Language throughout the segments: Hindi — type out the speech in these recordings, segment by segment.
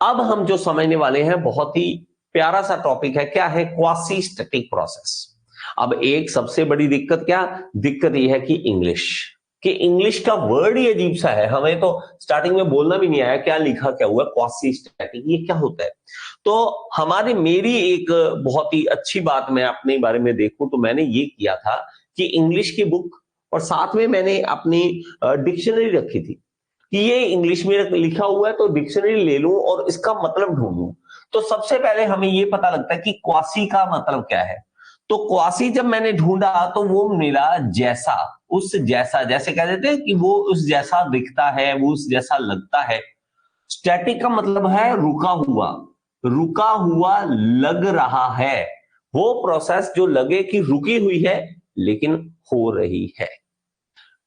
अब हम जो समझने वाले हैं बहुत ही प्यारा सा टॉपिक है, क्या है? Quasi static process. अब एक सबसे बड़ी दिक्कत क्या दिक्कत यह है कि इंग्लिश का वर्ड ही अजीब सा है, हमें तो स्टार्टिंग में बोलना भी नहीं आया क्या लिखा क्या हुआ क्वासी स्टैटिक, ये क्या होता है? तो मेरी एक बहुत ही अच्छी बात मैं अपने बारे में देखूं तो मैंने ये किया था कि इंग्लिश की बुक और साथ में मैंने अपनी डिक्शनरी रखी थी कि ये इंग्लिश में लिखा हुआ है तो डिक्शनरी ले लूं और इसका मतलब ढूंढूं। तो सबसे पहले हमें ये पता लगता है कि क्वासी का मतलब क्या है। तो क्वासी जब मैंने ढूंढा तो वो मिला जैसा, उस जैसा, जैसे कह देते हैं कि वो उस जैसा दिखता है, वो उस जैसा लगता है। स्टैटिक का मतलब है रुका हुआ लग रहा है, वो प्रोसेस जो लगे कि रुकी हुई है लेकिन हो रही है,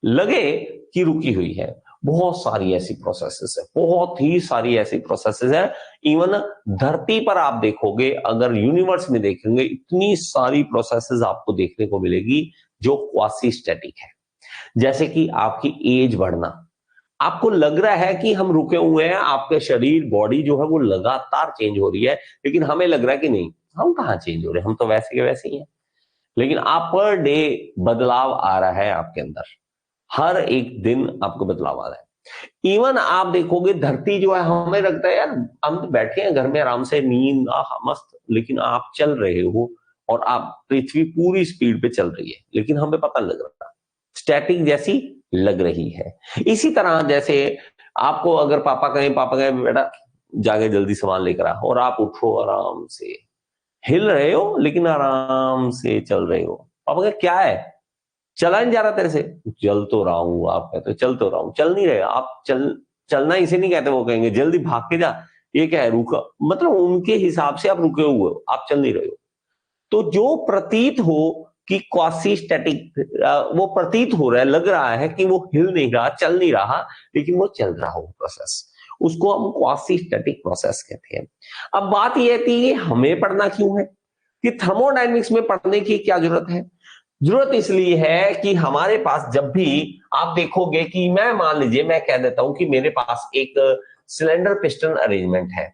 लगे कि रुकी हुई है। बहुत सारी ऐसी प्रोसेसेस है, बहुत ही सारी ऐसी प्रोसेसेस है। इवन धरती पर आप देखोगे, अगर यूनिवर्स में देखेंगे, इतनी सारी प्रोसेसेस आपको देखने को मिलेगी जो क्वासी स्टैटिक है। जैसे कि आपकी एज बढ़ना, आपको लग रहा है कि हम रुके हुए हैं, आपके शरीर बॉडी जो है वो लगातार चेंज हो रही है, लेकिन हमें लग रहा है कि नहीं, हम कहाँ चेंज हो रहे हैं, हम तो वैसे के वैसे ही हैं। लेकिन आप पर डे बदलाव आ रहा है आपके अंदर, हर एक दिन आपको बदलाव आ रहा है। इवन आप देखोगे धरती जो है, हमें लगता है यार हम तो बैठे हैं घर में आराम से, नींद मस्त, लेकिन आप चल रहे हो और आप पृथ्वी पूरी स्पीड पे चल रही है, लेकिन हमें पता नहीं लग रहा, स्टैटिक जैसी लग रही है। इसी तरह जैसे आपको अगर पापा कहें बेटा जाके जल्दी सामान लेकर आ, और आप उठो आराम से, हिल रहे हो लेकिन आराम से चल रहे हो। पापा कहें क्या है, चला नहीं जा रहा तेरे से? चल तो रहा हूं, आप कहते हो चल तो रहा हूं, चल नहीं रहे आप। चलना इसे नहीं कहते, वो कहेंगे जल्दी भाग के जा, ये क्या है रुका, मतलब उनके हिसाब से आप रुके हुए हो, आप चल नहीं रहे हो। तो जो प्रतीत हो कि क्वासी स्टैटिक, वो प्रतीत हो रहा है, लग रहा है कि वो हिल नहीं रहा, चल नहीं रहा, लेकिन वो चल रहा हो प्रोसेस, उसको हम क्वासी स्टैटिक प्रोसेस कहते हैं। अब बात यह थी कि हमें पढ़ना क्यों है, कि थर्मोडायनेमिक्स में पढ़ने की क्या जरूरत है? जरूरत इसलिए है कि हमारे पास जब भी आप देखोगे कि मैं मान लीजिए मैं कह देता हूं कि मेरे पास एक सिलेंडर पिस्टन अरेंजमेंट है,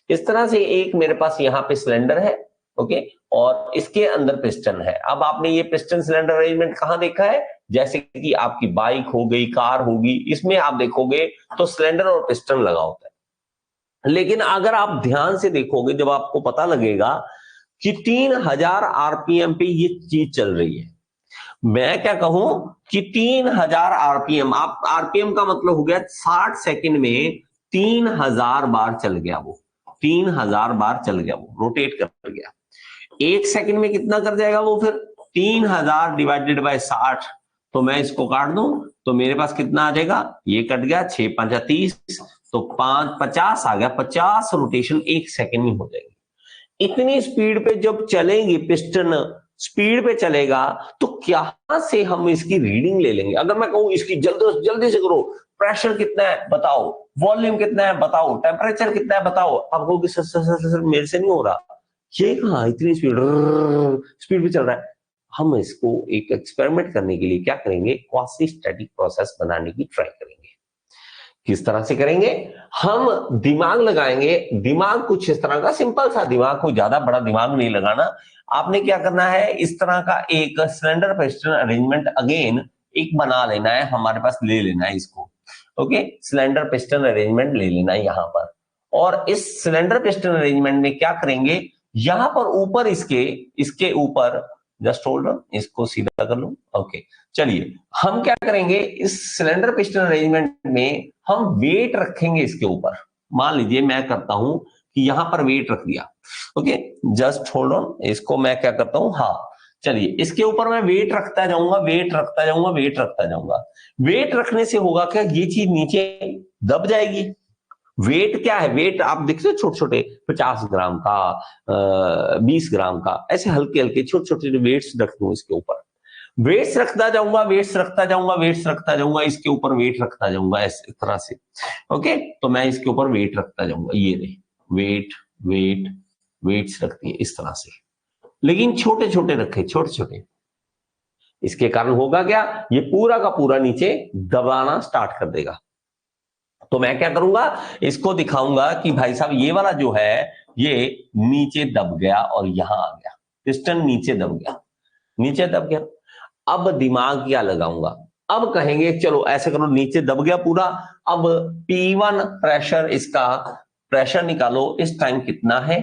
इस तरह से एक मेरे पास यहाँ पे सिलेंडर है, ओके, और इसके अंदर पिस्टन है। अब आपने ये पिस्टन सिलेंडर अरेंजमेंट कहां देखा है? जैसे कि आपकी बाइक हो गई, कार होगी, इसमें आप देखोगे तो सिलेंडर और पिस्टन लगा होता है। लेकिन अगर आप ध्यान से देखोगे, जब आपको पता लगेगा कि 3000 आरपीएम पे ये चीज चल रही है, मैं क्या कहूं कि 3000 आरपीएम, आप आरपीएम का मतलब हो गया 60 सेकंड में 3000 बार चल गया, वो 3000 बार चल गया, वो रोटेट कर गया। एक सेकंड में कितना कर जाएगा वो फिर? 3000 डिवाइडेड बाय 60, तो मैं इसको काट दूं तो मेरे पास कितना आ जाएगा, ये कट गया, 6 5 30, तो 5 50 आ गया, 50 रोटेशन एक सेकंड में हो जाएगी। इतनी स्पीड पे जब चलेंगी पिस्टन, स्पीड पे चलेगा, तो क्या से हम इसकी रीडिंग ले लेंगे? अगर मैं कहूं इसकी जल्दी जल्दी से करो, प्रेशर कितना है बताओ, वॉल्यूम कितना है बताओ, टेम्परेचर कितना है बताओ, आप कहोगे सर सर सर सर मेरे से नहीं हो रहा, ये कहां इतनी स्पीड पे चल रहा है। हम इसको एक एक्सपेरिमेंट करने के लिए क्या करेंगे, क्वासी स्टैटिक प्रोसेस बनाने की ट्राई करेंगे। किस तरह से करेंगे? हम दिमाग लगाएंगे, दिमाग कुछ इस तरह का सिंपल सा दिमाग, कोई ज्यादा बड़ा दिमाग नहीं लगाना। आपने क्या करना है, इस तरह का एक सिलेंडर पिस्टन अरेंजमेंट अगेन एक बना लेना है, हमारे पास ले लेना है इसको, ओके, सिलेंडर पिस्टन अरेंजमेंट ले लेना है यहां पर। और इस सिलेंडर पिस्टन अरेंजमेंट में क्या करेंगे, यहां पर ऊपर इसके इसके ऊपर, जस्ट होल्ड ऑन, इसको सीधा कर लूं, ओके। चलिए हम क्या करेंगे, इस सिलेंडर पिस्टन अरेंजमेंट में हम वेट रखेंगे इसके ऊपर। मान लीजिए मैं करता हूं कि यहां पर वेट रख दिया, ओके, जस्ट होल्ड ऑन, इसको मैं क्या करता हूं, हाँ चलिए इसके ऊपर मैं वेट रखता जाऊंगा, वेट रखता जाऊंगा, वेट रखता जाऊंगा। वेट रखने से होगा क्या, ये चीज नीचे दब जाएगी। वेट क्या है, वेट आप देखते हो छोटे छोटे 50 ग्राम का, 20 ग्राम का, ऐसे हल्के हल्के छोटे छोटे वेट्स रख दूं इसके ऊपर। वेट्स रखता जाऊंगा, वेट्स रखता जाऊंगा, वेट्स रखता जाऊंगा, इसके ऊपर वेट रखता जाऊंगा, इस तरह से, ओके। तो मैं इसके ऊपर वेट रखता जाऊंगा, ये रहे वेट, वेट, वेट्स रखती है इस तरह से, लेकिन छोटे छोटे रखे, छोटे छोटे। इसके कारण होगा क्या, ये पूरा का पूरा नीचे दबाना स्टार्ट कर देगा, तो मैं क्या करूंगा, इसको दिखाऊंगा कि भाई साहब ये वाला जो है ये नीचे दब गया और यहां आ गया, पिस्टन नीचे दब गया, नीचे दब गया। अब दिमाग क्या लगाऊंगा, अब कहेंगे चलो ऐसे करो, नीचे दब गया पूरा, अब P1 प्रेशर, इसका प्रेशर निकालो, इस टाइम कितना है,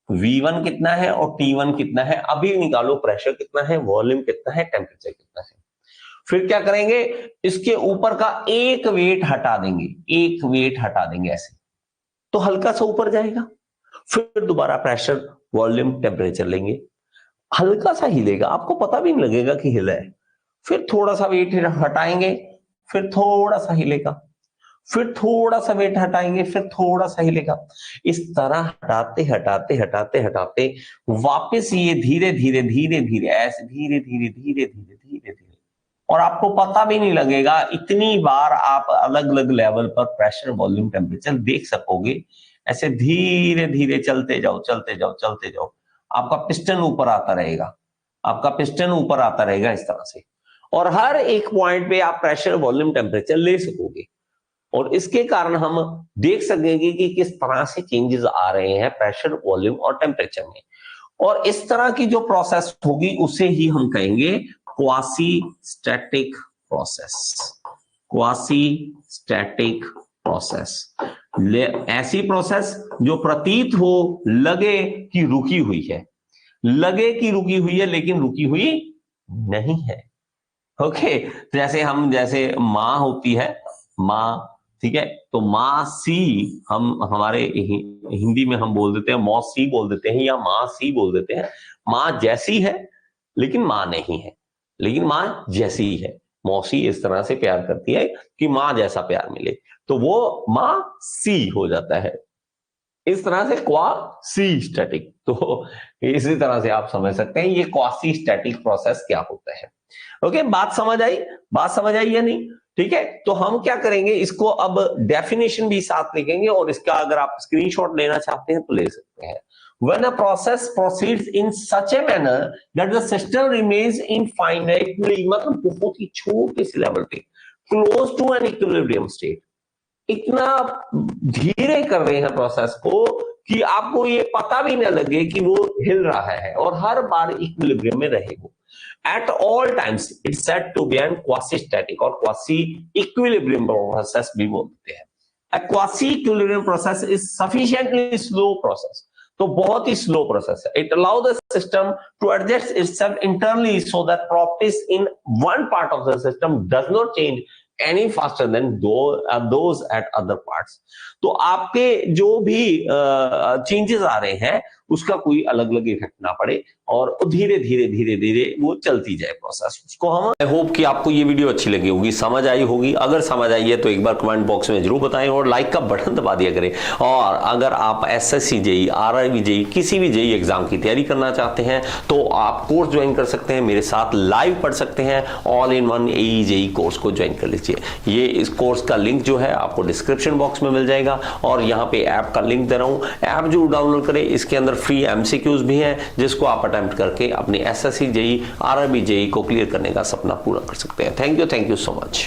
V1 कितना है और T1 कितना है, अभी निकालो प्रेशर कितना है, वॉल्यूम कितना है, टेम्परेचर कितना है। फिर क्या करेंगे, इसके ऊपर का एक वेट हटा देंगे, एक वेट हटा देंगे ऐसे, तो हल्का सा ऊपर जाएगा। फिर दोबारा प्रेशर, वॉल्यूम, टेम्परेचर लेंगे, हल्का सा हिलेगा, आपको पता भी नहीं लगेगा कि हिला है। फिर थोड़ा सा वेट हटाएंगे, फिर थोड़ा सा हिलेगा, फिर थोड़ा सा वेट हटाएंगे, फिर थोड़ा सा हिलेगा। इस तरह हटाते हटाते हटाते हटाते वापस ये धीरे धीरे धीरे धीरे ऐसे धीरे धीरे धीरे धीरे धीरे धीरे, और आपको पता भी नहीं लगेगा, इतनी बार आप अलग अलग लेवल पर प्रेशर, वॉल्यूम, टेम्परेचर देख सकोगे। ऐसे धीरे धीरे चलते जाओ चलते जाओ चलते जाओ, आपका पिस्टन ऊपर आता रहेगा, आपका पिस्टन ऊपर आता रहेगा इस तरह से, और हर एक पॉइंट पे आप प्रेशर, वॉल्यूम, टेम्परेचर ले सकोगे। और इसके कारण हम देख सकेंगे कि किस तरह से चेंजेस आ रहे हैं प्रेशर, वॉल्यूम और टेम्परेचर में। और इस तरह की जो प्रोसेस होगी उसे ही हम कहेंगे quasi static process, quasi static process. ऐसी प्रोसेस जो प्रतीत हो, लगे कि रुकी हुई है, लगे कि रुकी हुई है लेकिन रुकी हुई नहीं है। ओके, जैसे जैसे माँ होती है, माँ, ठीक है, तो माँ सी, हम हमारे हिंदी में हम बोल देते हैं मौसी बोल देते हैं या माँ सी बोल देते हैं। माँ जैसी है लेकिन माँ नहीं है, लेकिन माँ जैसी ही है। मौसी इस तरह से प्यार करती है कि माँ जैसा प्यार मिले, तो वो माँ सी हो जाता है। इस तरह से क्वासी स्टैटिक, तो इसी तरह से आप समझ सकते हैं ये क्वासी स्टैटिक प्रोसेस क्या होता है। ओके, बात समझ आई, बात समझ आई या नहीं? ठीक है, तो हम क्या करेंगे, इसको अब डेफिनेशन भी साथ लिखेंगे, और इसका अगर आप स्क्रीनशॉट लेना चाहते हैं तो ले सकते हैं। When a process proceeds in such a manner that the system remains infinitely, मतलब बहुत ही छोटे से लेवल पे, close to an equilibrium state, इतना धीरे कर रहे हैं प्रोसेस को कि आपको ये पता भी न लगे कि वो हिल रहा है, और हर बार इक्विलिब्रियम में रहेगा। At all times, it's said to be an quasi-static और quasi-equilibrium process भी बोलते हैं। A quasi-equilibrium process is sufficiently slow process, तो बहुत ही स्लो प्रोसेस है। It allows the system to adjust itself internally so that properties in one part of the system does not change any faster than those at other parts। तो आपके जो भी चेंजेस आ रहे हैं उसका कोई अलग अलग इफेक्ट ना पड़े, और धीरे धीरे धीरे धीरे वो चलती जाए प्रोसेस। उसको हम, आई होप कि आपको ये वीडियो अच्छी लगी होगी, समझ आई होगी। अगर समझ आई है तो एक बार कमेंट बॉक्स में जरूर बताएं और लाइक का बटन दबा दिया करें। और अगर आप एसएससी जेई, आरआरबी जेई, किसी भी जेई एग्जाम की तैयारी करना चाहते हैं तो आप कोर्स ज्वाइन कर सकते हैं, मेरे साथ लाइव पढ़ सकते हैं। All in one AE JE course को ज्वाइन कर लीजिए। ये इस कोर्स का लिंक जो है आपको डिस्क्रिप्शन बॉक्स में मिल जाएगा, और यहाँ पे ऐप का लिंक दे रहा हूँ, ऐप जरूर डाउनलोड करें। इसके अंदर फ्री एमसीक्यूज भी हैं जिसको आप अटेम्प्ट करके अपने एसएससी जेई, आरआरबी जेई को क्लियर करने का सपना पूरा कर सकते हैं। Thank you so much.